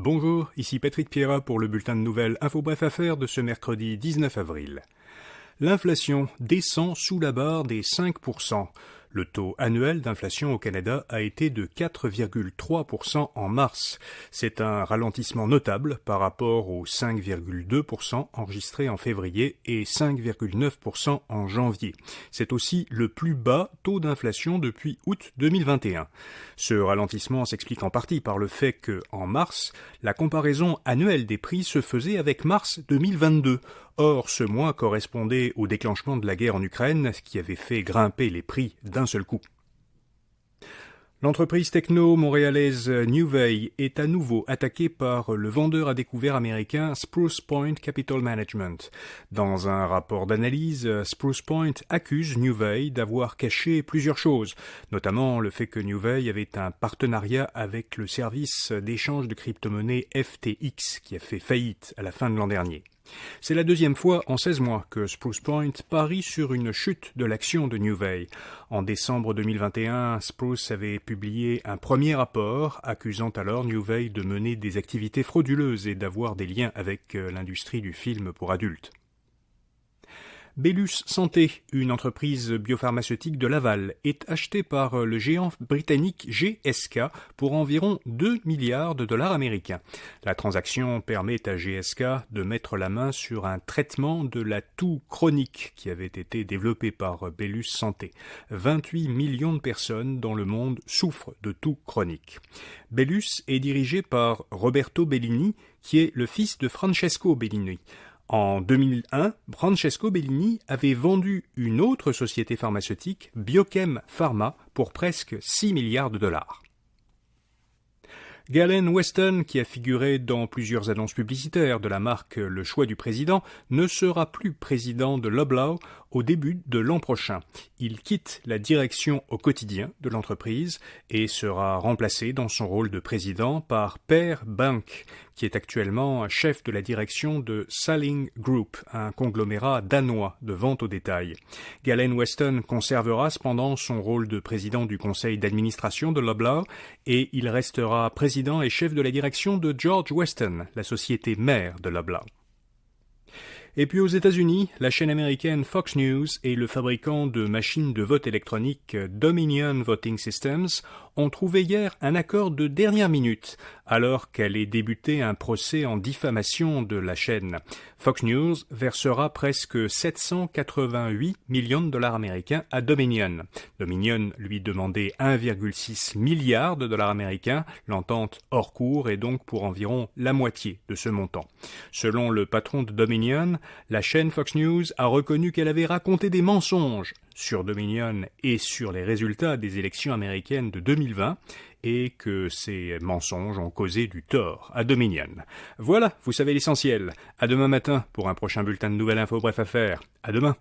Bonjour, ici Patrick Pierrat pour le bulletin de nouvelles Info Bref Affaires de ce mercredi 19 avril. L'inflation descend sous la barre des 5%. Le taux annuel d'inflation au Canada a été de 4,3% en mars. C'est un ralentissement notable par rapport aux 5,2% enregistrés en février et 5,9% en janvier. C'est aussi le plus bas taux d'inflation depuis août 2021. Ce ralentissement s'explique en partie par le fait que, en mars, la comparaison annuelle des prix se faisait avec mars 2022. Or, ce mois correspondait au déclenchement de la guerre en Ukraine qui avait fait grimper les prix d'un seul coup. L'entreprise techno-montréalaise Nuvei est à nouveau attaquée par le vendeur à découvert américain Spruce Point Capital Management. Dans un rapport d'analyse, Spruce Point accuse Nuvei d'avoir caché plusieurs choses, notamment le fait que Nuvei avait un partenariat avec le service d'échange de crypto-monnaies FTX qui a fait faillite à la fin de l'an dernier. C'est la deuxième fois en 16 mois que Spruce Point parie sur une chute de l'action de Nuvei. En décembre 2021, Spruce avait publié un premier rapport accusant alors Nuvei de mener des activités frauduleuses et d'avoir des liens avec l'industrie du film pour adultes. Bellus Santé, une entreprise biopharmaceutique de Laval, est achetée par le géant britannique GSK pour environ 2 milliards de dollars américains. La transaction permet à GSK de mettre la main sur un traitement de la toux chronique qui avait été développé par Bellus Santé. 28 millions de personnes dans le monde souffrent de toux chronique. Bellus est dirigé par Roberto Bellini, qui est le fils de Francesco Bellini. En 2001, Francesco Bellini avait vendu une autre société pharmaceutique, Biochem Pharma, pour presque 6 milliards de dollars. Galen Weston, qui a figuré dans plusieurs annonces publicitaires de la marque Le Choix du Président, ne sera plus président de Loblaw au début de l'an prochain. Il quitte la direction au quotidien de l'entreprise et sera remplacé dans son rôle de président par Per Bank, qui est actuellement chef de la direction de Salling Group, un conglomérat danois de vente au détail. Galen Weston conservera cependant son rôle de président du conseil d'administration de Loblaw et il restera président et chef de la direction de George Weston, la société mère de Loblaw. Et puis aux États-Unis, la chaîne américaine Fox News et le fabricant de machines de vote électronique Dominion Voting Systems ont trouvé hier un accord de dernière minute, alors qu'allait débuter un procès en diffamation de la chaîne. Fox News versera presque 788 millions de dollars américains à Dominion. Dominion lui demandait 1,6 milliard de dollars américains. L'entente hors cours est donc pour environ la moitié de ce montant. Selon le patron de Dominion, la chaîne Fox News a reconnu qu'elle avait raconté des mensonges sur Dominion et sur les résultats des élections américaines de 2020 et que ces mensonges ont causé du tort à Dominion. Voilà, vous savez l'essentiel. À demain matin pour un prochain bulletin de nouvelles Info Bref Affaires. À demain.